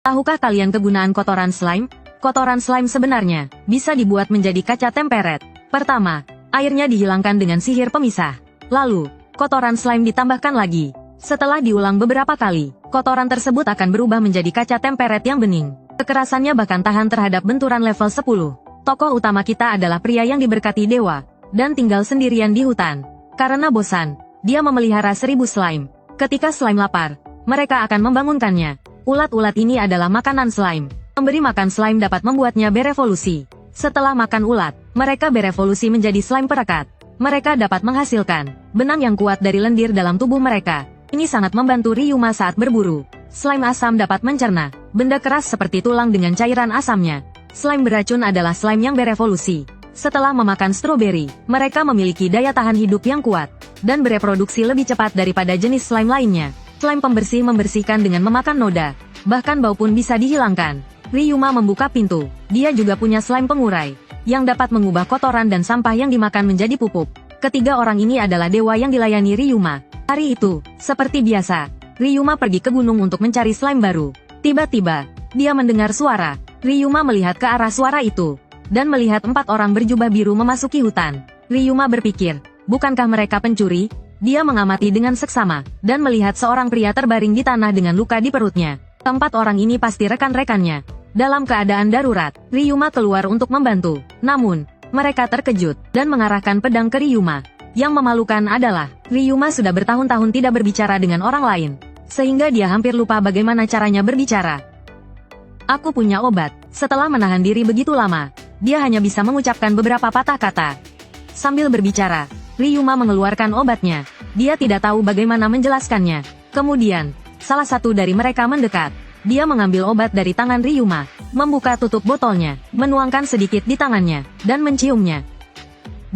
Tahukah kalian kegunaan kotoran slime? Kotoran slime sebenarnya bisa dibuat menjadi kaca temperet. Pertama, airnya dihilangkan dengan sihir pemisah. Lalu, kotoran slime ditambahkan lagi. Setelah diulang beberapa kali, kotoran tersebut akan berubah menjadi kaca temperet yang bening. Kekerasannya bahkan tahan terhadap benturan level 10. Tokoh utama kita adalah pria yang diberkati dewa, dan tinggal sendirian di hutan. Karena bosan, dia memelihara 1000 slime. Ketika slime lapar, mereka akan membangunkannya. Ulat-ulat ini adalah makanan slime. Memberi makan slime dapat membuatnya berevolusi. Setelah makan ulat, mereka berevolusi menjadi slime perekat. Mereka dapat menghasilkan benang yang kuat dari lendir dalam tubuh mereka. Ini sangat membantu Ryuma saat berburu. Slime asam dapat mencerna benda keras seperti tulang dengan cairan asamnya. Slime beracun adalah slime yang berevolusi. Setelah memakan stroberi, mereka memiliki daya tahan hidup yang kuat dan bereproduksi lebih cepat daripada jenis slime lainnya. Slime pembersih membersihkan dengan memakan noda. Bahkan bau pun bisa dihilangkan. Ryuma membuka pintu. Dia juga punya slime pengurai, yang dapat mengubah kotoran dan sampah yang dimakan menjadi pupuk. Ketiga orang ini adalah dewa yang dilayani Ryuma. Hari itu, seperti biasa, Ryuma pergi ke gunung untuk mencari slime baru. Tiba-tiba, dia mendengar suara. Ryuma melihat ke arah suara itu, dan melihat 4 orang berjubah biru memasuki hutan. Ryuma berpikir, bukankah mereka pencuri? Dia mengamati dengan seksama, dan melihat seorang pria terbaring di tanah dengan luka di perutnya. Keempat orang ini pasti rekan-rekannya. Dalam keadaan darurat, Ryuma keluar untuk membantu. Namun, mereka terkejut, dan mengarahkan pedang ke Ryuma. Yang memalukan adalah, Ryuma sudah bertahun-tahun tidak berbicara dengan orang lain. Sehingga dia hampir lupa bagaimana caranya berbicara. Aku punya obat. Setelah menahan diri begitu lama, dia hanya bisa mengucapkan beberapa patah kata. Sambil berbicara, Ryuma mengeluarkan obatnya. Dia tidak tahu bagaimana menjelaskannya. Kemudian, salah satu dari mereka mendekat. Dia mengambil obat dari tangan Ryuma, membuka tutup botolnya, menuangkan sedikit di tangannya, dan menciumnya.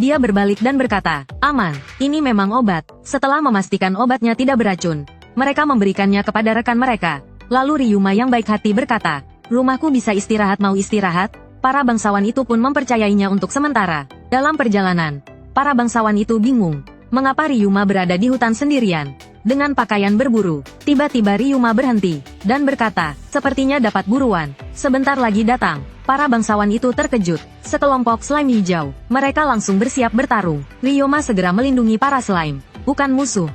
Dia berbalik dan berkata, aman, ini memang obat. Setelah memastikan obatnya tidak beracun, mereka memberikannya kepada rekan mereka. Lalu Ryuma yang baik hati berkata, rumahku bisa istirahat, mau istirahat? Para bangsawan itu pun mempercayainya untuk sementara. Dalam perjalanan, para bangsawan itu bingung, mengapa Ryuma berada di hutan sendirian, dengan pakaian berburu. Tiba-tiba Ryuma berhenti, dan berkata, sepertinya dapat buruan, sebentar lagi datang. Para bangsawan itu terkejut, sekelompok slime hijau, mereka langsung bersiap bertarung. Ryuma segera melindungi para slime, bukan musuh.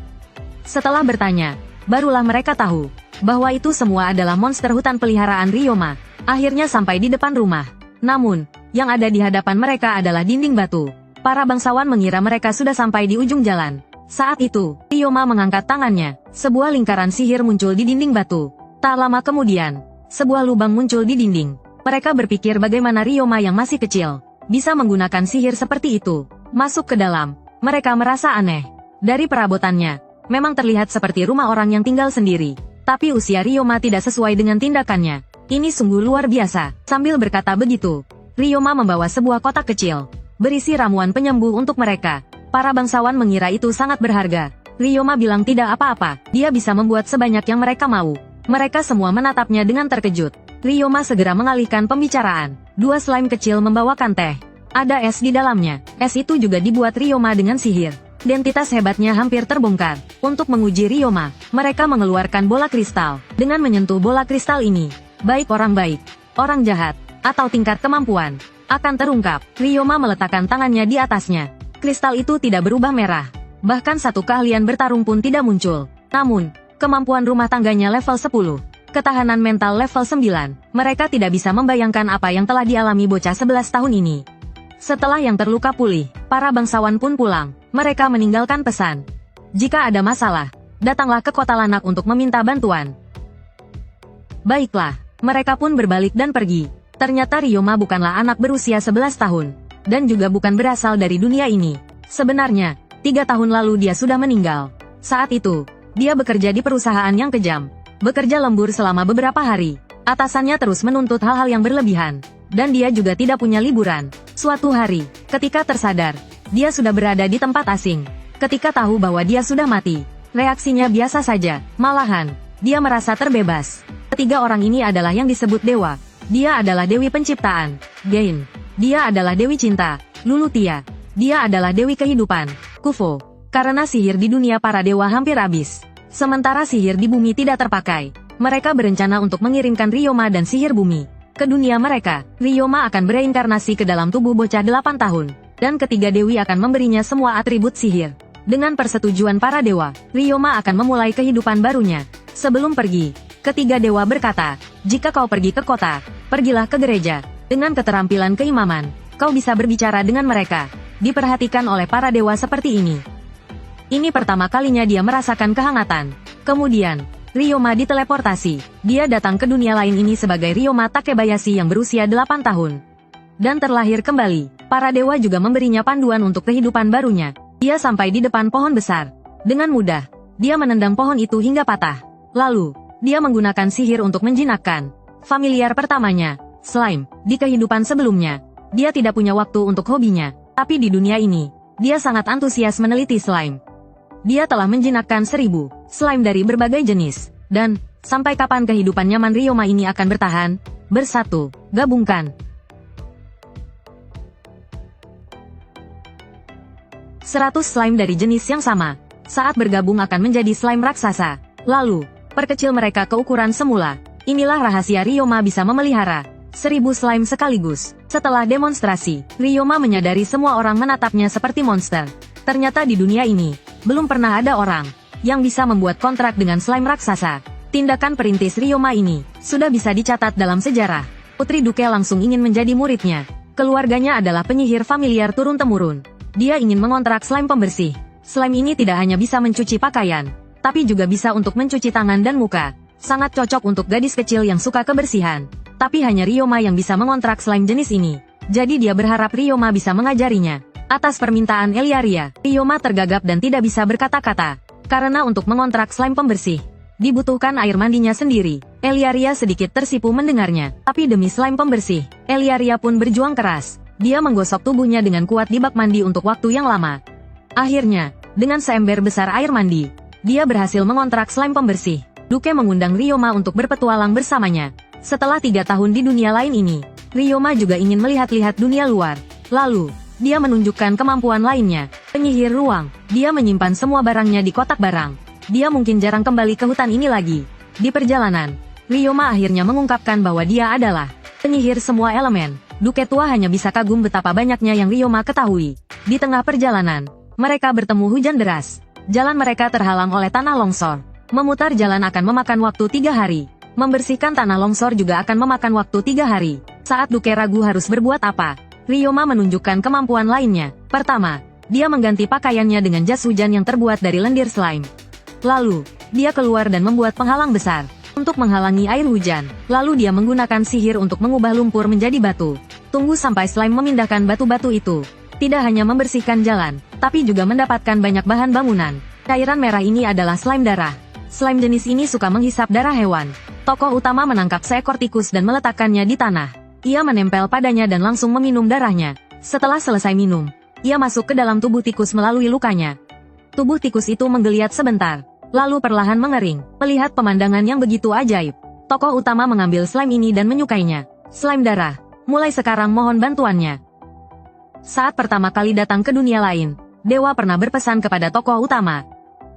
Setelah bertanya, barulah mereka tahu, bahwa itu semua adalah monster hutan peliharaan Ryuma. Akhirnya sampai di depan rumah. Namun, yang ada di hadapan mereka adalah dinding batu. Para bangsawan mengira mereka sudah sampai di ujung jalan. Saat itu, Ryuma mengangkat tangannya. Sebuah lingkaran sihir muncul di dinding batu. Tak lama kemudian, sebuah lubang muncul di dinding. Mereka berpikir bagaimana Ryuma yang masih kecil bisa menggunakan sihir seperti itu. Masuk ke dalam, mereka merasa aneh. Dari perabotannya, memang terlihat seperti rumah orang yang tinggal sendiri. Tapi usia Ryuma tidak sesuai dengan tindakannya. Ini sungguh luar biasa. Sambil berkata begitu, Ryuma membawa sebuah kotak kecil berisi ramuan penyembuh untuk mereka. Para bangsawan mengira itu sangat berharga. Ryuma bilang tidak apa-apa, dia bisa membuat sebanyak yang mereka mau. Mereka semua menatapnya dengan terkejut. Ryuma segera mengalihkan pembicaraan. 2 slime kecil membawakan teh. Ada es di dalamnya. Es itu juga dibuat Ryuma dengan sihir. Identitas hebatnya hampir terbongkar. Untuk menguji Ryuma, mereka mengeluarkan bola kristal. Dengan menyentuh bola kristal ini, baik orang baik, orang jahat, atau tingkat kemampuan, akan terungkap. Ryuma meletakkan tangannya di atasnya. Kristal itu tidak berubah merah. Bahkan satu keahlian bertarung pun tidak muncul. Namun, kemampuan rumah tangganya level 10. Ketahanan mental level 9. Mereka tidak bisa membayangkan apa yang telah dialami bocah 11 tahun ini. Setelah yang terluka pulih, para bangsawan pun pulang. Mereka meninggalkan pesan. Jika ada masalah, datanglah ke kota Lanak untuk meminta bantuan. Baiklah, mereka pun berbalik dan pergi. Ternyata Ryuma bukanlah anak berusia 11 tahun. Dan juga bukan berasal dari dunia ini. Sebenarnya, 3 tahun lalu dia sudah meninggal. Saat itu, dia bekerja di perusahaan yang kejam. Bekerja lembur selama beberapa hari. Atasannya terus menuntut hal-hal yang berlebihan. Dan dia juga tidak punya liburan. Suatu hari, ketika tersadar, dia sudah berada di tempat asing. Ketika tahu bahwa dia sudah mati, reaksinya biasa saja. Malahan, dia merasa terbebas. Ketiga orang ini adalah yang disebut dewa. Dia adalah Dewi Penciptaan, Gain. Dia adalah Dewi Cinta, Lulutia. Dia adalah Dewi Kehidupan, Kufo. Karena sihir di dunia para dewa hampir habis. Sementara sihir di bumi tidak terpakai. Mereka berencana untuk mengirimkan Ryoma dan sihir bumi ke dunia mereka. Ryoma akan bereinkarnasi ke dalam tubuh bocah 8 tahun, dan ketiga dewi akan memberinya semua atribut sihir. Dengan persetujuan para dewa, Ryoma akan memulai kehidupan barunya. Sebelum pergi, ketiga dewa berkata, "Jika kau pergi ke kota, pergilah ke gereja. Dengan keterampilan keimaman, kau bisa berbicara dengan mereka." Diperhatikan oleh para dewa seperti ini. Ini pertama kalinya dia merasakan kehangatan. Kemudian, Ryoma diteleportasi. Dia datang ke dunia lain ini sebagai Ryoma Takebayashi yang berusia 8 tahun. Dan terlahir kembali. Para dewa juga memberinya panduan untuk kehidupan barunya. Dia sampai di depan pohon besar. Dengan mudah, dia menendang pohon itu hingga patah. Lalu, dia menggunakan sihir untuk menjinakkan familiar pertamanya, slime. Di kehidupan sebelumnya, dia tidak punya waktu untuk hobinya. Tapi di dunia ini, dia sangat antusias meneliti slime. Dia telah menjinakkan 1000 slime dari berbagai jenis. Dan, sampai kapan kehidupan nyaman Ryoma ini akan bertahan? Bersatu, gabungkan. 100 slime dari jenis yang sama. Saat bergabung akan menjadi slime raksasa. Lalu, perkecil mereka ke ukuran semula. Inilah rahasia Ryoma bisa memelihara 1000 slime sekaligus. Setelah demonstrasi, Ryoma menyadari semua orang menatapnya seperti monster. Ternyata di dunia ini, belum pernah ada orang yang bisa membuat kontrak dengan slime raksasa. Tindakan perintis Ryoma ini sudah bisa dicatat dalam sejarah. Putri Duke langsung ingin menjadi muridnya. Keluarganya adalah penyihir familiar turun-temurun. Dia ingin mengontrak slime pembersih. Slime ini tidak hanya bisa mencuci pakaian, tapi juga bisa untuk mencuci tangan dan muka. Sangat cocok untuk gadis kecil yang suka kebersihan. Tapi hanya Ryoma yang bisa mengontrak slime jenis ini. Jadi dia berharap Ryoma bisa mengajarinya. Atas permintaan Eliaria, Ryoma tergagap dan tidak bisa berkata-kata. Karena untuk mengontrak slime pembersih, dibutuhkan air mandinya sendiri. Eliaria sedikit tersipu mendengarnya. Tapi demi slime pembersih, Eliaria pun berjuang keras. Dia menggosok tubuhnya dengan kuat di bak mandi untuk waktu yang lama. Akhirnya, dengan seember besar air mandi, dia berhasil mengontrak slime pembersih. Duke mengundang Ryoma untuk berpetualang bersamanya. Setelah 3 tahun di dunia lain ini, Ryoma juga ingin melihat-lihat dunia luar. Lalu, dia menunjukkan kemampuan lainnya. Penyihir ruang. Dia menyimpan semua barangnya di kotak barang. Dia mungkin jarang kembali ke hutan ini lagi. Di perjalanan, Ryoma akhirnya mengungkapkan bahwa dia adalah penyihir semua elemen. Duke tua hanya bisa kagum betapa banyaknya yang Ryoma ketahui. Di tengah perjalanan, mereka bertemu hujan deras. Jalan mereka terhalang oleh tanah longsor. Memutar jalan akan memakan waktu 3 hari. Membersihkan tanah longsor juga akan memakan waktu 3 hari. Saat Duke ragu harus berbuat apa, Ryoma menunjukkan kemampuan lainnya. Pertama, dia mengganti pakaiannya dengan jas hujan yang terbuat dari lendir slime. Lalu, dia keluar dan membuat penghalang besar untuk menghalangi air hujan. Lalu dia menggunakan sihir untuk mengubah lumpur menjadi batu. Tunggu sampai slime memindahkan batu-batu itu. Tidak hanya membersihkan jalan, tapi juga mendapatkan banyak bahan bangunan. Cairan merah ini adalah slime darah. Slime jenis ini suka menghisap darah hewan. Tokoh utama menangkap seekor tikus dan meletakkannya di tanah. Ia menempel padanya dan langsung meminum darahnya. Setelah selesai minum, ia masuk ke dalam tubuh tikus melalui lukanya. Tubuh tikus itu menggeliat sebentar, lalu perlahan mengering. Melihat pemandangan yang begitu ajaib, tokoh utama mengambil slime ini dan menyukainya. Slime darah, mulai sekarang mohon bantuannya. Saat pertama kali datang ke dunia lain, dewa pernah berpesan kepada tokoh utama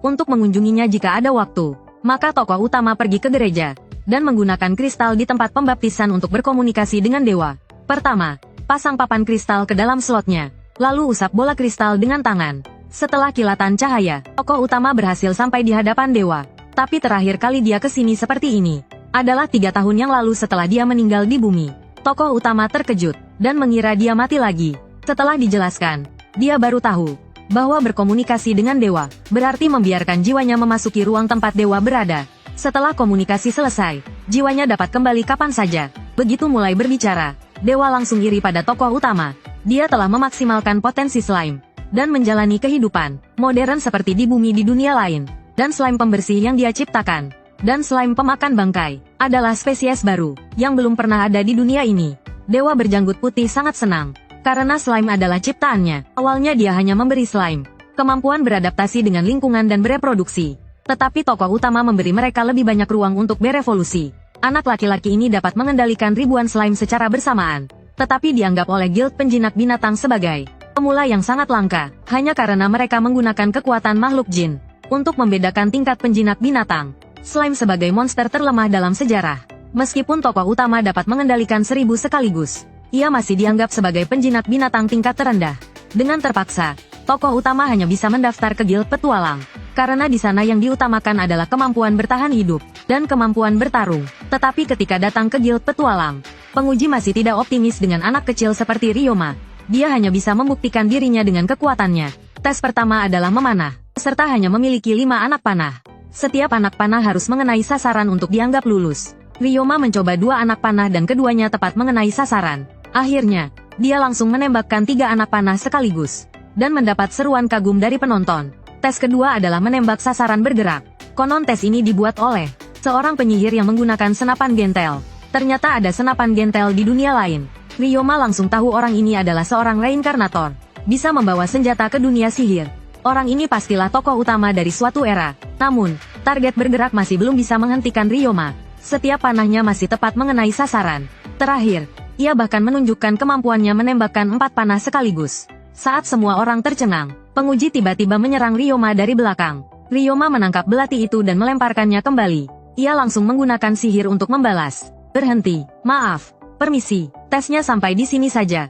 untuk mengunjunginya jika ada waktu. Maka tokoh utama pergi ke gereja dan menggunakan kristal di tempat pembaptisan untuk berkomunikasi dengan dewa. Pertama, pasang papan kristal ke dalam slotnya, lalu usap bola kristal dengan tangan. Setelah kilatan cahaya, tokoh utama berhasil sampai di hadapan dewa. Tapi terakhir kali dia kesini seperti ini adalah 3 tahun yang lalu setelah dia meninggal di bumi. Tokoh utama terkejut dan mengira dia mati lagi. Setelah dijelaskan, dia baru tahu bahwa berkomunikasi dengan dewa berarti membiarkan jiwanya memasuki ruang tempat dewa berada. Setelah komunikasi selesai, jiwanya dapat kembali kapan saja. Begitu mulai berbicara, dewa langsung iri pada tokoh utama. Dia telah memaksimalkan potensi slime dan menjalani kehidupan modern seperti di bumi di dunia lain. Dan slime pembersih yang dia ciptakan, dan slime pemakan bangkai, adalah spesies baru yang belum pernah ada di dunia ini. Dewa berjanggut putih sangat senang karena slime adalah ciptaannya. Awalnya dia hanya memberi slime kemampuan beradaptasi dengan lingkungan dan bereproduksi. Tetapi tokoh utama memberi mereka lebih banyak ruang untuk berevolusi. Anak laki-laki ini dapat mengendalikan ribuan slime secara bersamaan. Tetapi dianggap oleh Guild Penjinak Binatang sebagai pemula yang sangat langka, hanya karena mereka menggunakan kekuatan makhluk jin untuk membedakan tingkat penjinak binatang. slime sebagai monster terlemah dalam sejarah. Meskipun tokoh utama dapat mengendalikan 1000 sekaligus, ia masih dianggap sebagai penjinak binatang tingkat terendah. Dengan terpaksa, tokoh utama hanya bisa mendaftar ke Guild Petualang, karena di sana yang diutamakan adalah kemampuan bertahan hidup dan kemampuan bertarung. Tetapi ketika datang ke Guild Petualang, penguji masih tidak optimis dengan anak kecil seperti Ryoma. Dia hanya bisa membuktikan dirinya dengan kekuatannya. Tes pertama adalah memanah. Peserta hanya memiliki 5 anak panah. Setiap anak panah harus mengenai sasaran untuk dianggap lulus. Ryoma mencoba 2 anak panah dan keduanya tepat mengenai sasaran. Akhirnya, dia langsung menembakkan 3 anak panah sekaligus, dan mendapat seruan kagum dari penonton. Tes kedua adalah menembak sasaran bergerak. Konon tes ini dibuat oleh seorang penyihir yang menggunakan senapan gentel. Ternyata ada senapan gentel di dunia lain. Ryoma langsung tahu orang ini adalah seorang reinkarnator, bisa membawa senjata ke dunia sihir. Orang ini pastilah tokoh utama dari suatu era. Namun, target bergerak masih belum bisa menghentikan Ryoma. Setiap panahnya masih tepat mengenai sasaran. Terakhir, ia bahkan menunjukkan kemampuannya menembakkan 4 panah sekaligus. Saat semua orang tercengang, penguji tiba-tiba menyerang Ryoma dari belakang. Ryoma menangkap belati itu dan melemparkannya kembali. Ia langsung menggunakan sihir untuk membalas. Berhenti, maaf, permisi, tesnya sampai di sini saja.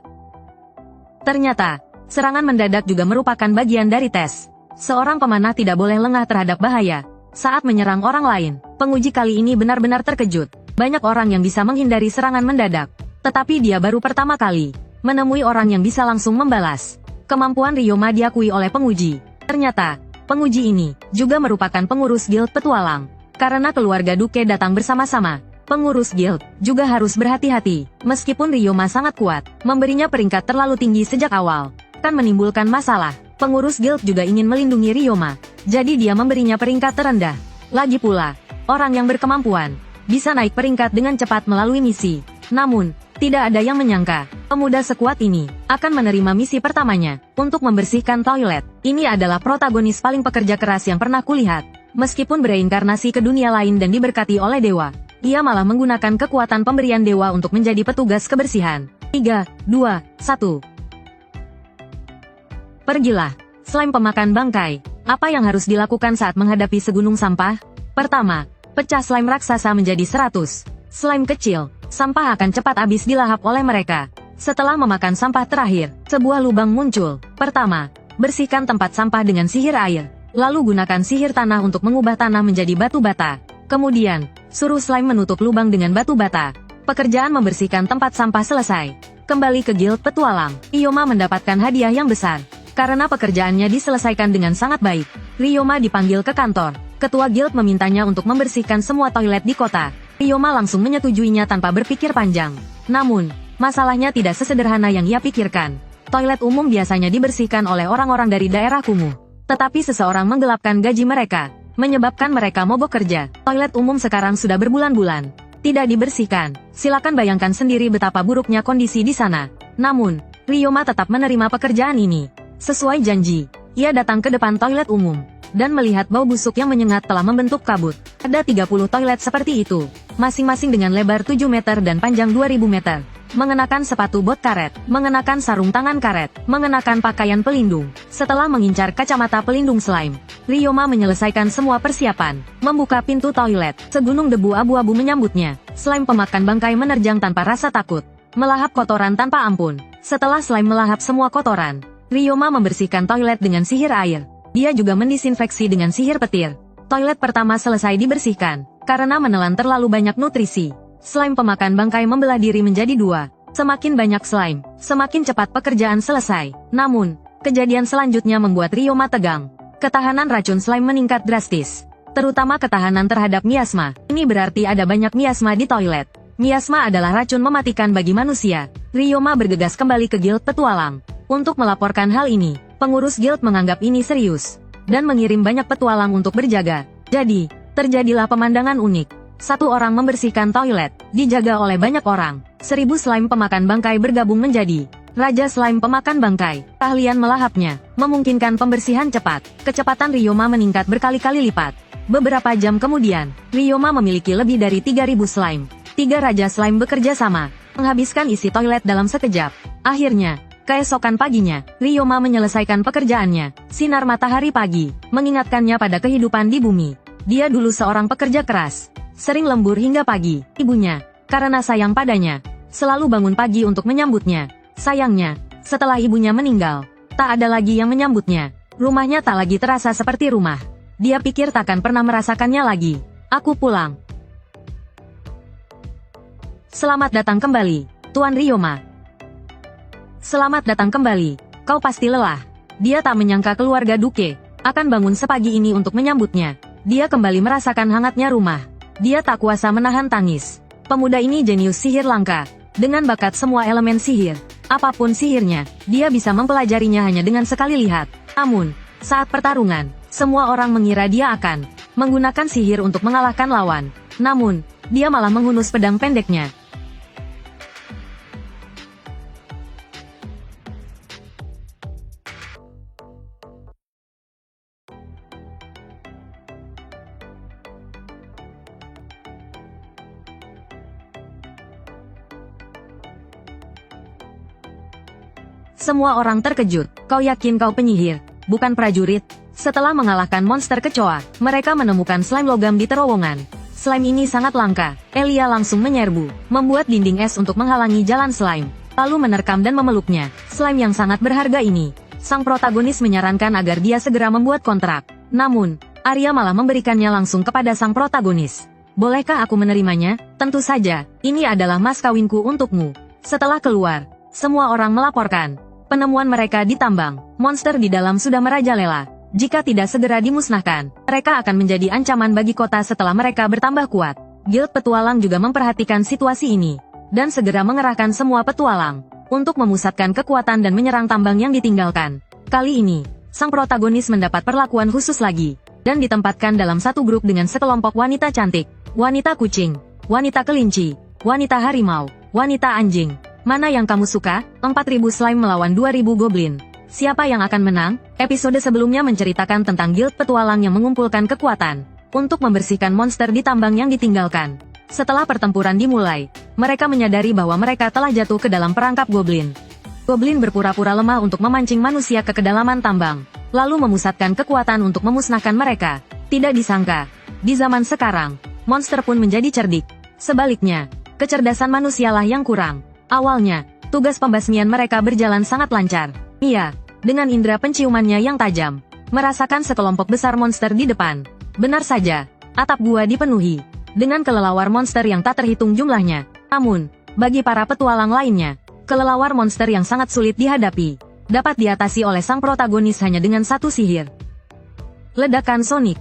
Ternyata, serangan mendadak juga merupakan bagian dari tes. Seorang pemanah tidak boleh lengah terhadap bahaya. Saat menyerang orang lain, penguji kali ini benar-benar terkejut. Banyak orang yang bisa menghindari serangan mendadak. Tetapi dia baru pertama kali menemui orang yang bisa langsung membalas. Kemampuan Ryoma diakui oleh penguji. Ternyata, penguji ini juga merupakan pengurus Guild Petualang. Karena keluarga Duke datang bersama-sama, pengurus Guild juga harus berhati-hati. Meskipun Ryoma sangat kuat, memberinya peringkat terlalu tinggi sejak awal kan menimbulkan masalah. Pengurus Guild juga ingin melindungi Ryoma, jadi dia memberinya peringkat terendah. Lagi pula, orang yang berkemampuan bisa naik peringkat dengan cepat melalui misi. Namun, tidak ada yang menyangka, pemuda sekuat ini akan menerima misi pertamanya untuk membersihkan toilet. Ini adalah protagonis paling pekerja keras yang pernah kulihat. Meskipun bereinkarnasi ke dunia lain dan diberkati oleh dewa, ia malah menggunakan kekuatan pemberian dewa untuk menjadi petugas kebersihan. 3, 2, 1. Pergilah, slime pemakan bangkai. Apa yang harus dilakukan saat menghadapi segunung sampah? Pertama, pecah slime raksasa menjadi 100. Slime kecil, sampah akan cepat habis dilahap oleh mereka. Setelah memakan sampah terakhir, sebuah lubang muncul. Pertama, bersihkan tempat sampah dengan sihir air. Lalu gunakan sihir tanah untuk mengubah tanah menjadi batu bata. Kemudian, suruh slime menutup lubang dengan batu bata. Pekerjaan membersihkan tempat sampah selesai. Kembali ke Guild Petualang, Ryoma mendapatkan hadiah yang besar. Karena pekerjaannya diselesaikan dengan sangat baik, Ryoma dipanggil ke kantor. Ketua Guild memintanya untuk membersihkan semua toilet di kota. Ryoma langsung menyetujuinya tanpa berpikir panjang. Namun, masalahnya tidak sesederhana yang ia pikirkan. Toilet umum biasanya dibersihkan oleh orang-orang dari daerah kumuh. Tetapi seseorang menggelapkan gaji mereka, menyebabkan mereka mogok kerja. Toilet umum sekarang sudah berbulan-bulan tidak dibersihkan. Silakan bayangkan sendiri betapa buruknya kondisi di sana. Namun, Ryoma tetap menerima pekerjaan ini. Sesuai janji, ia datang ke depan toilet umum, dan melihat bau busuk yang menyengat telah membentuk kabut. Ada 30 toilet seperti itu, masing-masing dengan lebar 7 meter dan panjang 2000 meter. Mengenakan sepatu bot karet, mengenakan sarung tangan karet, mengenakan pakaian pelindung. Setelah mengincar kacamata pelindung slime, Ryoma menyelesaikan semua persiapan, membuka pintu toilet. Segunung debu abu-abu menyambutnya. Slime pemakan bangkai menerjang tanpa rasa takut, melahap kotoran tanpa ampun. Setelah slime melahap semua kotoran, Ryoma membersihkan toilet dengan sihir air. Dia juga mendisinfeksi dengan sihir petir. Toilet pertama selesai dibersihkan, karena menelan terlalu banyak nutrisi. Slime pemakan bangkai membelah diri menjadi 2. Semakin banyak slime, semakin cepat pekerjaan selesai. Namun, kejadian selanjutnya membuat Ryoma tegang. Ketahanan racun slime meningkat drastis. Terutama ketahanan terhadap miasma. Ini berarti ada banyak miasma di toilet. Miasma adalah racun mematikan bagi manusia. Ryoma bergegas kembali ke Guild Petualang. Untuk melaporkan hal ini, pengurus Guild menganggap ini serius, dan mengirim banyak petualang untuk berjaga. Jadi, terjadilah pemandangan unik. Satu orang membersihkan toilet, dijaga oleh banyak orang. 1000 slime pemakan bangkai bergabung menjadi Raja Slime Pemakan Bangkai. Keahlian melahapnya memungkinkan pembersihan cepat. Kecepatan Ryoma meningkat berkali-kali lipat. Beberapa jam kemudian, Ryoma memiliki lebih dari 3000 slime. 3 Raja Slime bekerja sama, menghabiskan isi toilet dalam sekejap. Akhirnya, keesokan paginya, Ryoma menyelesaikan pekerjaannya. Sinar matahari pagi mengingatkannya pada kehidupan di bumi. Dia dulu seorang pekerja keras, sering lembur hingga pagi. Ibunya, karena sayang padanya, selalu bangun pagi untuk menyambutnya. Sayangnya, setelah ibunya meninggal, tak ada lagi yang menyambutnya. Rumahnya tak lagi terasa seperti rumah. Dia pikir takkan pernah merasakannya lagi. Aku pulang. Selamat datang kembali, Tuan Ryoma. Selamat datang kembali, kau pasti lelah. Dia tak menyangka keluarga Duke akan bangun sepagi ini untuk menyambutnya. Dia kembali merasakan hangatnya rumah. Dia tak kuasa menahan tangis. Pemuda ini jenius sihir langka, dengan bakat semua elemen sihir. Apapun sihirnya, dia bisa mempelajarinya hanya dengan sekali lihat. Namun, saat pertarungan, semua orang mengira dia akan menggunakan sihir untuk mengalahkan lawan. Namun, dia malah menghunus pedang pendeknya. Semua orang terkejut. Kau yakin kau penyihir, bukan prajurit? Setelah mengalahkan monster kecoa, mereka menemukan slime logam di terowongan. Slime ini sangat langka. Elia langsung menyerbu, membuat dinding es untuk menghalangi jalan slime, lalu menerkam dan memeluknya. Slime yang sangat berharga ini. Sang protagonis menyarankan agar dia segera membuat kontrak. Namun, Arya malah memberikannya langsung kepada sang protagonis. Bolehkah aku menerimanya? Tentu saja, ini adalah mas kawinku untukmu. Setelah keluar, semua orang melaporkan penemuan mereka di tambang. Monster di dalam sudah merajalela. Jika tidak segera dimusnahkan, mereka akan menjadi ancaman bagi kota setelah mereka bertambah kuat. Guild petualang juga memperhatikan situasi ini, dan segera mengerahkan semua petualang untuk memusatkan kekuatan dan menyerang tambang yang ditinggalkan. Kali ini, sang protagonis mendapat perlakuan khusus lagi, dan ditempatkan dalam satu grup dengan sekelompok wanita cantik, wanita kucing, wanita kelinci, wanita harimau, wanita anjing. Mana yang kamu suka? 4.000 slime melawan 2.000 goblin. Siapa yang akan menang? Episode sebelumnya menceritakan tentang guild petualang yang mengumpulkan kekuatan untuk membersihkan monster di tambang yang ditinggalkan. Setelah pertempuran dimulai, mereka menyadari bahwa mereka telah jatuh ke dalam perangkap goblin. Goblin berpura-pura lemah untuk memancing manusia ke kedalaman tambang, lalu memusatkan kekuatan untuk memusnahkan mereka. Tidak disangka, di zaman sekarang, monster pun menjadi cerdik. Sebaliknya, kecerdasan manusialah yang kurang. Awalnya, tugas pembasmian mereka berjalan sangat lancar. Ia, dengan indera penciumannya yang tajam, merasakan sekelompok besar monster di depan. Benar saja, atap gua dipenuhi dengan kelelawar monster yang tak terhitung jumlahnya. Namun, bagi para petualang lainnya, kelelawar monster yang sangat sulit dihadapi dapat diatasi oleh sang protagonis hanya dengan satu sihir. Ledakan Sonic.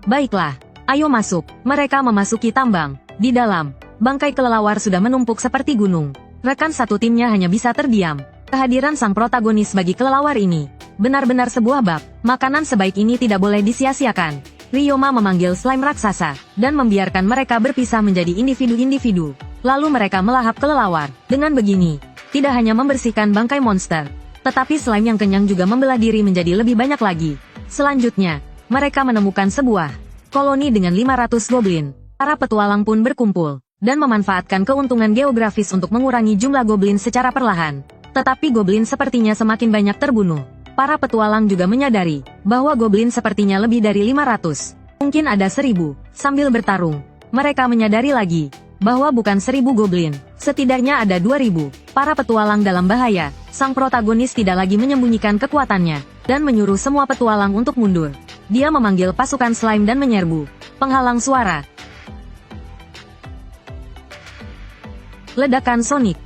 Baiklah. Ayo masuk. Mereka memasuki tambang. Di dalam, bangkai kelelawar sudah menumpuk seperti gunung. Rekan satu timnya hanya bisa terdiam. Kehadiran sang protagonis bagi kelelawar ini benar-benar sebuah bab. Makanan sebaik ini tidak boleh disia-siakan. Ryoma memanggil slime raksasa dan membiarkan mereka berpisah menjadi individu-individu. Lalu mereka melahap kelelawar. Dengan begini, tidak hanya membersihkan bangkai monster, tetapi slime yang kenyang juga membelah diri menjadi lebih banyak lagi. Selanjutnya, mereka menemukan sebuah koloni dengan 500 goblin. Para petualang pun berkumpul, dan memanfaatkan keuntungan geografis untuk mengurangi jumlah goblin secara perlahan. Tetapi goblin sepertinya semakin banyak terbunuh. Para petualang juga menyadari, bahwa goblin sepertinya lebih dari 500. Mungkin ada 1000. Sambil bertarung, mereka menyadari lagi, bahwa bukan 1000 goblin, setidaknya ada 2000. Para petualang dalam bahaya. Sang protagonis tidak lagi menyembunyikan kekuatannya, dan menyuruh semua petualang untuk mundur. Dia memanggil pasukan slime dan menyerbu. Penghalang suara. Ledakan Sonic.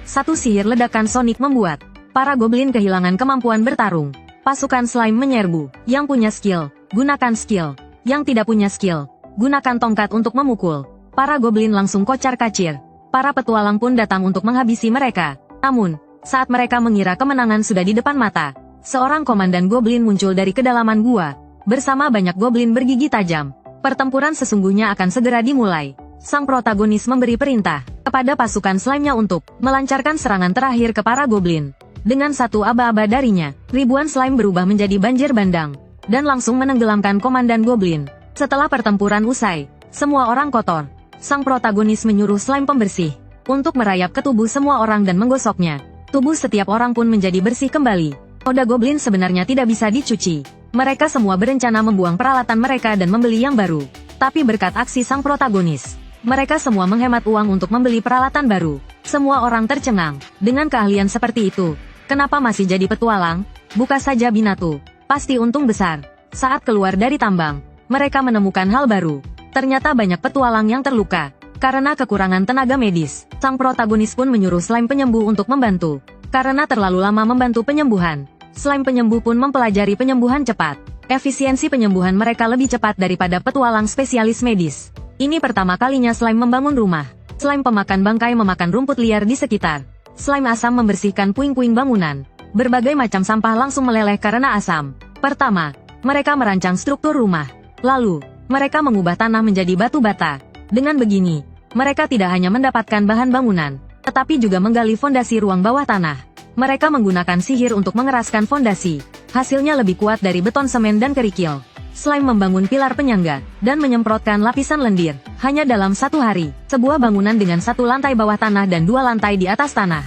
Satu sihir ledakan Sonic membuat para goblin kehilangan kemampuan bertarung. Pasukan slime menyerbu. Yang punya skill, gunakan skill. Yang tidak punya skill, gunakan tongkat untuk memukul. Para goblin langsung kocar-kacir. Para petualang pun datang untuk menghabisi mereka. Namun, saat mereka mengira kemenangan sudah di depan mata, seorang komandan goblin muncul dari kedalaman gua, bersama banyak goblin bergigi tajam. Pertempuran sesungguhnya akan segera dimulai. Sang protagonis memberi perintah kepada pasukan slime-nya untuk melancarkan serangan terakhir ke para goblin. Dengan satu aba-aba darinya, ribuan slime berubah menjadi banjir bandang, dan langsung menenggelamkan komandan goblin. Setelah pertempuran usai, semua orang kotor. Sang protagonis menyuruh slime pembersih untuk merayap ke tubuh semua orang dan menggosoknya. Tubuh setiap orang pun menjadi bersih kembali. Noda goblin sebenarnya tidak bisa dicuci. Mereka semua berencana membuang peralatan mereka dan membeli yang baru. Tapi berkat aksi sang protagonis, mereka semua menghemat uang untuk membeli peralatan baru. Semua orang tercengang. Dengan keahlian seperti itu, kenapa masih jadi petualang? Buka saja Binatu. Pasti untung besar. Saat keluar dari tambang, mereka menemukan hal baru. Ternyata banyak petualang yang terluka. Karena kekurangan tenaga medis, sang protagonis pun menyuruh slime penyembuh untuk membantu. Karena terlalu lama membantu penyembuhan, slime penyembuh pun mempelajari penyembuhan cepat. Efisiensi penyembuhan mereka lebih cepat daripada petualang spesialis medis. Ini pertama kalinya slime membangun rumah. Slime pemakan bangkai memakan rumput liar di sekitar. Slime asam membersihkan puing-puing bangunan. Berbagai macam sampah langsung meleleh karena asam. Pertama, mereka merancang struktur rumah. Lalu, mereka mengubah tanah menjadi batu bata. Dengan begini, mereka tidak hanya mendapatkan bahan bangunan, tetapi juga menggali fondasi ruang bawah tanah. Mereka menggunakan sihir untuk mengeraskan fondasi. Hasilnya lebih kuat dari beton semen dan kerikil. Slime membangun pilar penyangga, dan menyemprotkan lapisan lendir. Hanya dalam 1 hari, sebuah bangunan dengan 1 lantai bawah tanah dan 2 lantai di atas tanah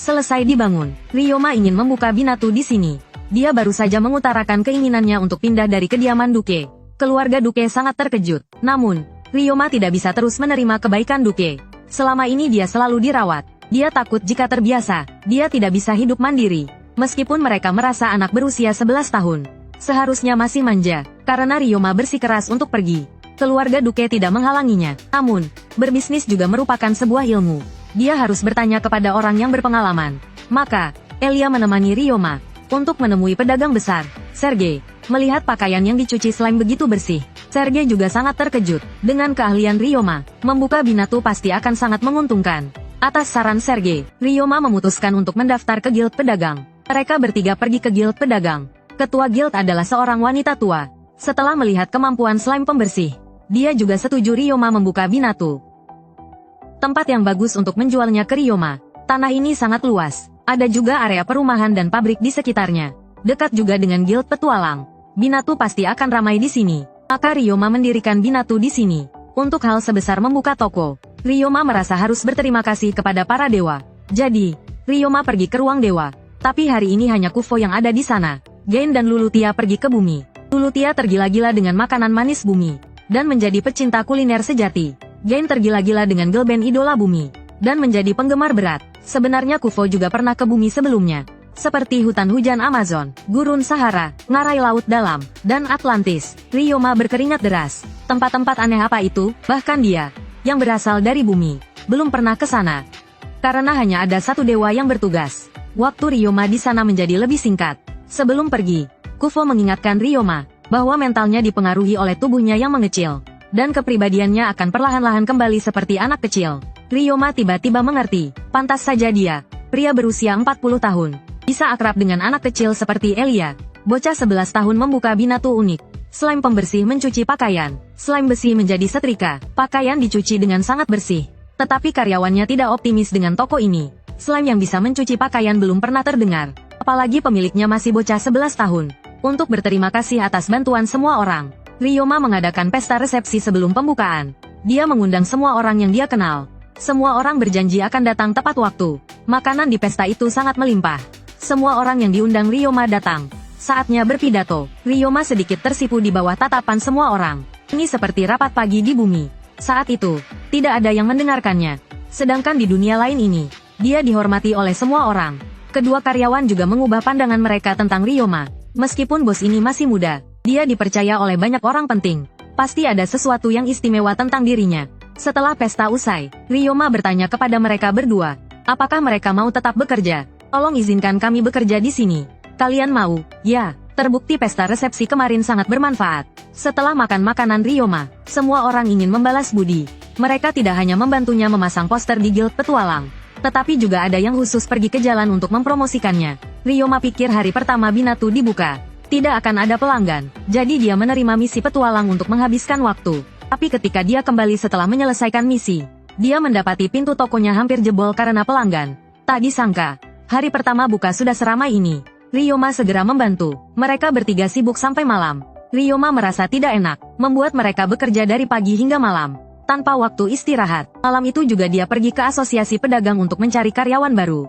selesai dibangun. Ryoma ingin membuka Binatu di sini. Dia baru saja mengutarakan keinginannya untuk pindah dari kediaman Duke. Keluarga Duke sangat terkejut. Namun, Ryoma tidak bisa terus menerima kebaikan Duke. Selama ini dia selalu dirawat. Dia takut jika terbiasa, dia tidak bisa hidup mandiri. Meskipun mereka merasa anak berusia 11 tahun. Seharusnya masih manja, karena Ryoma bersikeras untuk pergi. Keluarga Duke tidak menghalanginya. Namun, berbisnis juga merupakan sebuah ilmu. Dia harus bertanya kepada orang yang berpengalaman. Maka, Elia menemani Ryoma untuk menemui pedagang besar, Sergei. Melihat pakaian yang dicuci slime begitu bersih, Sergei juga sangat terkejut. Dengan keahlian Ryoma, membuka Binatu pasti akan sangat menguntungkan. Atas saran Sergei, Ryoma memutuskan untuk mendaftar ke guild pedagang. Mereka bertiga pergi ke guild pedagang. Ketua guild adalah seorang wanita tua. Setelah melihat kemampuan slime pembersih, dia juga setuju Ryoma membuka Binatu. Tempat yang bagus untuk menjualnya ke Ryoma. Tanah ini sangat luas. Ada juga area perumahan dan pabrik di sekitarnya. Dekat juga dengan guild petualang. Binatu pasti akan ramai di sini. Maka Ryoma mendirikan Binatu di sini. Untuk hal sebesar membuka toko, Ryoma merasa harus berterima kasih kepada para dewa. Jadi, Ryoma pergi ke ruang dewa. Tapi hari ini hanya Kufo yang ada di sana. Gain dan Lulutia pergi ke bumi. Lulutia tergila-gila dengan makanan manis bumi. Dan menjadi pecinta kuliner sejati. Gain tergila-gila dengan girl band idola bumi. Dan menjadi penggemar berat. Sebenarnya Kufo juga pernah ke bumi sebelumnya. Seperti hutan hujan Amazon, gurun Sahara, ngarai laut dalam, dan Atlantis. Ryoma berkeringat deras. Tempat-tempat aneh apa itu? Bahkan dia, yang berasal dari bumi, belum pernah ke sana. Karena hanya ada satu dewa yang bertugas. Waktu Ryoma di sana menjadi lebih singkat. Sebelum pergi, Kufo mengingatkan Ryoma bahwa mentalnya dipengaruhi oleh tubuhnya yang mengecil. Dan kepribadiannya akan perlahan-lahan kembali seperti anak kecil. Ryoma tiba-tiba mengerti. Pantas saja dia, pria berusia 40 tahun, bisa akrab dengan anak kecil seperti Elia. Bocah 11 tahun membuka Binatu unik. Slime pembersih mencuci pakaian. Slime besi menjadi setrika. Pakaian dicuci dengan sangat bersih. Tetapi karyawannya tidak optimis dengan toko ini. Slime yang bisa mencuci pakaian belum pernah terdengar. Apalagi pemiliknya masih bocah 11 tahun. Untuk berterima kasih atas bantuan semua orang, Ryoma mengadakan pesta resepsi sebelum pembukaan. Dia mengundang semua orang yang dia kenal. Semua orang berjanji akan datang tepat waktu. Makanan di pesta itu sangat melimpah. Semua orang yang diundang Ryoma datang. Saatnya berpidato. Ryoma sedikit tersipu di bawah tatapan semua orang. Ini seperti rapat pagi di bumi. Saat itu, tidak ada yang mendengarkannya. Sedangkan di dunia lain ini, dia dihormati oleh semua orang. Kedua karyawan juga mengubah pandangan mereka tentang Ryoma. Meskipun bos ini masih muda, dia dipercaya oleh banyak orang penting. Pasti ada sesuatu yang istimewa tentang dirinya. Setelah pesta usai, Ryoma bertanya kepada mereka berdua, apakah mereka mau tetap bekerja? Tolong izinkan kami bekerja di sini. Kalian mau? Ya, terbukti pesta resepsi kemarin sangat bermanfaat. Setelah makan makanan Ryoma, semua orang ingin membalas budi. Mereka tidak hanya membantunya memasang poster di guild petualang, tetapi juga ada yang khusus pergi ke jalan untuk mempromosikannya. Ryoma pikir hari pertama Binatu dibuka, tidak akan ada pelanggan, jadi dia menerima misi petualang untuk menghabiskan waktu. Tapi ketika dia kembali setelah menyelesaikan misi, dia mendapati pintu tokonya hampir jebol karena pelanggan. Tak disangka, hari pertama buka sudah seramai ini. Ryoma segera membantu. Mereka bertiga sibuk sampai malam. Ryoma merasa tidak enak, membuat mereka bekerja dari pagi hingga malam, tanpa waktu istirahat. Malam itu juga dia pergi ke asosiasi pedagang untuk mencari karyawan baru.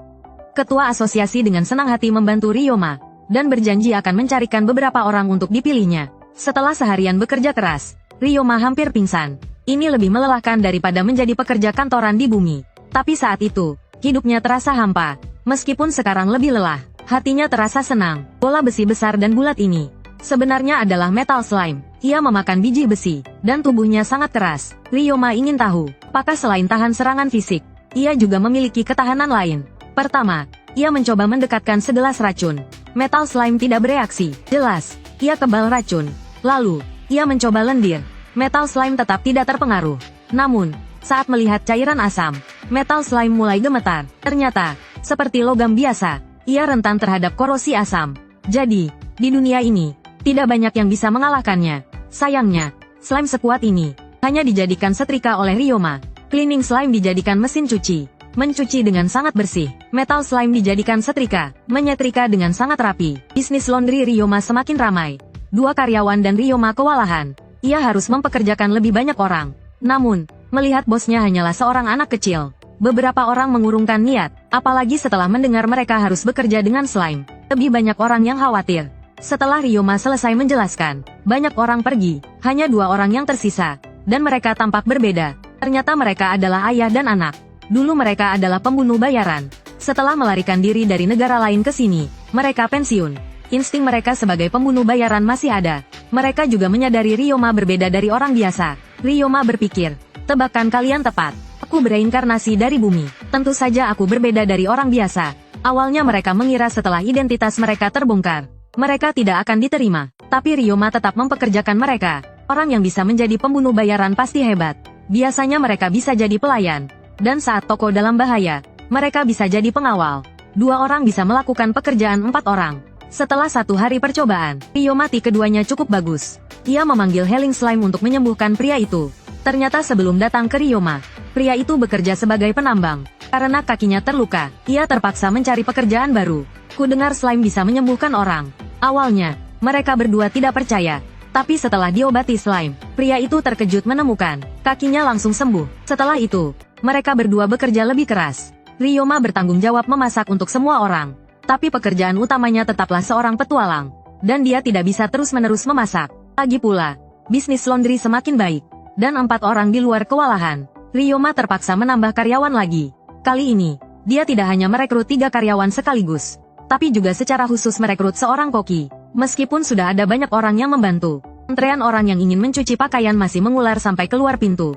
Ketua asosiasi dengan senang hati membantu Ryoma, dan berjanji akan mencarikan beberapa orang untuk dipilihnya. Setelah seharian bekerja keras, Ryoma hampir pingsan. Ini lebih melelahkan daripada menjadi pekerja kantoran di bumi. Tapi saat itu, hidupnya terasa hampa. Meskipun sekarang lebih lelah, hatinya terasa senang. Bola besi besar dan bulat ini sebenarnya adalah metal slime. Ia memakan biji besi, dan tubuhnya sangat keras. Ryoma ingin tahu, apakah selain tahan serangan fisik, ia juga memiliki ketahanan lain. Pertama, ia mencoba mendekatkan segelas racun. Metal slime tidak bereaksi. Jelas, ia kebal racun. Lalu, ia mencoba lendir. Metal slime tetap tidak terpengaruh. Namun, saat melihat cairan asam, metal slime mulai gemetar. Ternyata, seperti logam biasa, ia rentan terhadap korosi asam. Jadi, di dunia ini, tidak banyak yang bisa mengalahkannya. Sayangnya, slime sekuat ini hanya dijadikan setrika oleh Ryoma. Cleaning slime dijadikan mesin cuci, mencuci dengan sangat bersih. Metal slime dijadikan setrika, menyetrika dengan sangat rapi. Bisnis laundry Ryoma semakin ramai. 2 karyawan dan Ryoma kewalahan. Ia harus mempekerjakan lebih banyak orang. Namun, melihat bosnya hanyalah seorang anak kecil, beberapa orang mengurungkan niat, apalagi setelah mendengar mereka harus bekerja dengan slime. Lebih banyak orang yang khawatir. Setelah Ryoma selesai menjelaskan, banyak orang pergi, hanya 2 orang yang tersisa, dan mereka tampak berbeda. Ternyata mereka adalah ayah dan anak. Dulu mereka adalah pembunuh bayaran. Setelah melarikan diri dari negara lain ke sini, mereka pensiun. Insting mereka sebagai pembunuh bayaran masih ada. Mereka juga menyadari Ryoma berbeda dari orang biasa. Ryoma berpikir, tebakan kalian tepat. Aku bereinkarnasi dari bumi. Tentu saja aku berbeda dari orang biasa. Awalnya mereka mengira setelah identitas mereka terbongkar, mereka tidak akan diterima. Tapi Ryoma tetap mempekerjakan mereka. Orang yang bisa menjadi pembunuh bayaran pasti hebat. Biasanya mereka bisa jadi pelayan. Dan saat toko dalam bahaya, mereka bisa jadi pengawal. 2 orang bisa melakukan pekerjaan 4 orang. Setelah 1 hari percobaan, Ryoma keduanya cukup bagus. Ia memanggil Healing Slime untuk menyembuhkan pria itu. Ternyata sebelum datang ke Ryoma, pria itu bekerja sebagai penambang. Karena kakinya terluka, ia terpaksa mencari pekerjaan baru. Ku dengar slime bisa menyembuhkan orang. Awalnya, mereka berdua tidak percaya. Tapi setelah diobati slime, pria itu terkejut menemukan kakinya langsung sembuh. Setelah itu, mereka berdua bekerja lebih keras. Ryoma bertanggung jawab memasak untuk semua orang. Tapi pekerjaan utamanya tetaplah seorang petualang. Dan dia tidak bisa terus-menerus memasak. Lagi pula, bisnis laundry semakin baik. Dan 4 orang di luar kewalahan. Ryoma terpaksa menambah karyawan lagi. Kali ini, dia tidak hanya merekrut 3 karyawan sekaligus, tapi juga secara khusus merekrut seorang koki. Meskipun sudah ada banyak orang yang membantu, antrean orang yang ingin mencuci pakaian masih mengular sampai keluar pintu.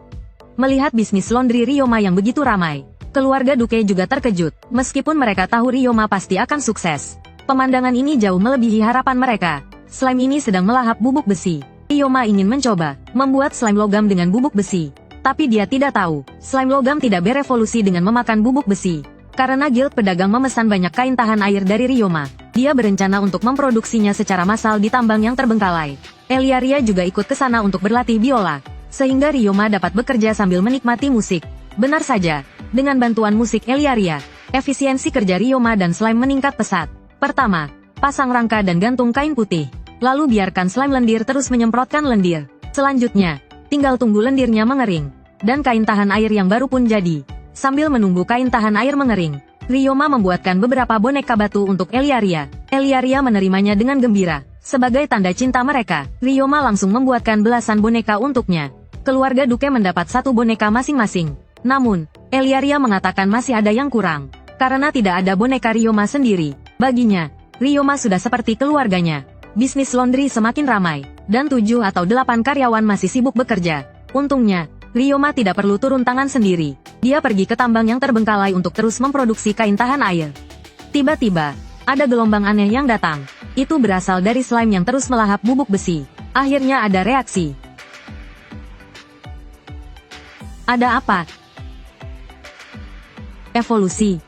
Melihat bisnis laundry Ryoma yang begitu ramai, keluarga Duke juga terkejut. Meskipun mereka tahu Ryoma pasti akan sukses, pemandangan ini jauh melebihi harapan mereka. Slime ini sedang melahap bubuk besi. Ryoma ingin mencoba membuat slime logam dengan bubuk besi. Tapi dia tidak tahu, slime logam tidak berevolusi dengan memakan bubuk besi. Karena guild pedagang memesan banyak kain tahan air dari Ryoma, dia berencana untuk memproduksinya secara massal di tambang yang terbengkalai. Eliaria juga ikut ke sana untuk berlatih biola, sehingga Ryoma dapat bekerja sambil menikmati musik. Benar saja, dengan bantuan musik Eliaria, efisiensi kerja Ryoma dan slime meningkat pesat. Pertama, pasang rangka dan gantung kain putih. Lalu biarkan slime lendir terus menyemprotkan lendir. Selanjutnya, tinggal tunggu lendirnya mengering. Dan kain tahan air yang baru pun jadi. Sambil menunggu kain tahan air mengering, Ryoma membuatkan beberapa boneka batu untuk Eliaria. Eliaria menerimanya dengan gembira. Sebagai tanda cinta mereka, Ryoma langsung membuatkan belasan boneka untuknya. Keluarga Duke mendapat 1 boneka masing-masing. Namun, Eliaria mengatakan masih ada yang kurang. Karena tidak ada boneka Ryoma sendiri. Baginya, Ryoma sudah seperti keluarganya. Bisnis laundry semakin ramai, dan 7 atau 8 karyawan masih sibuk bekerja. Untungnya, Ryoma tidak perlu turun tangan sendiri. Dia pergi ke tambang yang terbengkalai untuk terus memproduksi kain tahan air. Tiba-tiba, ada gelombang aneh yang datang. Itu berasal dari slime yang terus melahap bubuk besi. Akhirnya ada reaksi. Ada apa? Evolusi.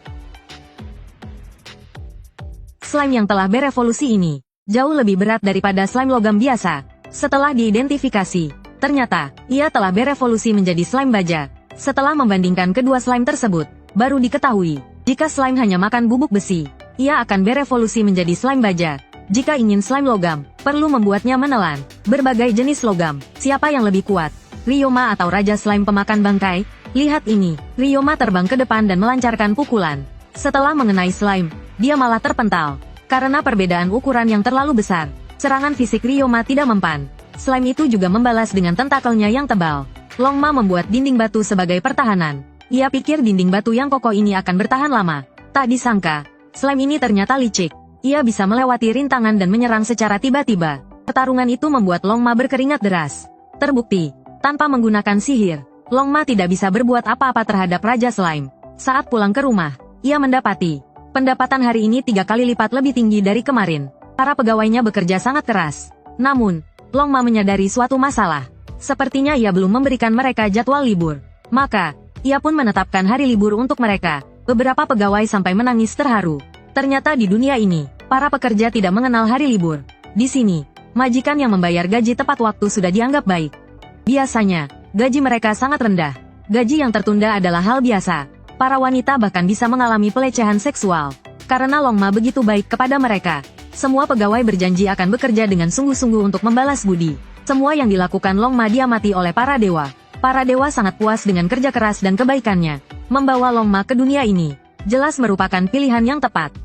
Slime yang telah berevolusi ini jauh lebih berat daripada slime logam biasa. Setelah diidentifikasi, ternyata ia telah berevolusi menjadi slime baja. Setelah membandingkan kedua slime tersebut, baru diketahui, jika slime hanya makan bubuk besi, ia akan berevolusi menjadi slime baja. Jika ingin slime logam, perlu membuatnya menelan berbagai jenis logam. Siapa yang lebih kuat? Ryoma atau Raja Slime pemakan bangkai? Lihat ini, Ryoma terbang ke depan dan melancarkan pukulan. Setelah mengenai slime, dia malah terpental. Karena perbedaan ukuran yang terlalu besar, serangan fisik Ryoma tidak mempan. Slime itu juga membalas dengan tentakelnya yang tebal. Longma membuat dinding batu sebagai pertahanan. Ia pikir dinding batu yang kokoh ini akan bertahan lama. Tak disangka, slime ini ternyata licik. Ia bisa melewati rintangan dan menyerang secara tiba-tiba. Pertarungan itu membuat Longma berkeringat deras. Terbukti, tanpa menggunakan sihir, Longma tidak bisa berbuat apa-apa terhadap Raja Slime. Saat pulang ke rumah, ia mendapati pendapatan hari ini 3 kali lipat lebih tinggi dari kemarin. Para pegawainya bekerja sangat keras. Namun, Longma menyadari suatu masalah. Sepertinya ia belum memberikan mereka jadwal libur. Maka, ia pun menetapkan hari libur untuk mereka. Beberapa pegawai sampai menangis terharu. Ternyata di dunia ini, para pekerja tidak mengenal hari libur. Di sini, majikan yang membayar gaji tepat waktu sudah dianggap baik. Biasanya, gaji mereka sangat rendah. Gaji yang tertunda adalah hal biasa. Para wanita bahkan bisa mengalami pelecehan seksual. Karena Longma begitu baik kepada mereka, semua pegawai berjanji akan bekerja dengan sungguh-sungguh untuk membalas budi. Semua yang dilakukan Longma diamati oleh para dewa. Para dewa sangat puas dengan kerja keras dan kebaikannya. Membawa Longma ke dunia ini, jelas merupakan pilihan yang tepat.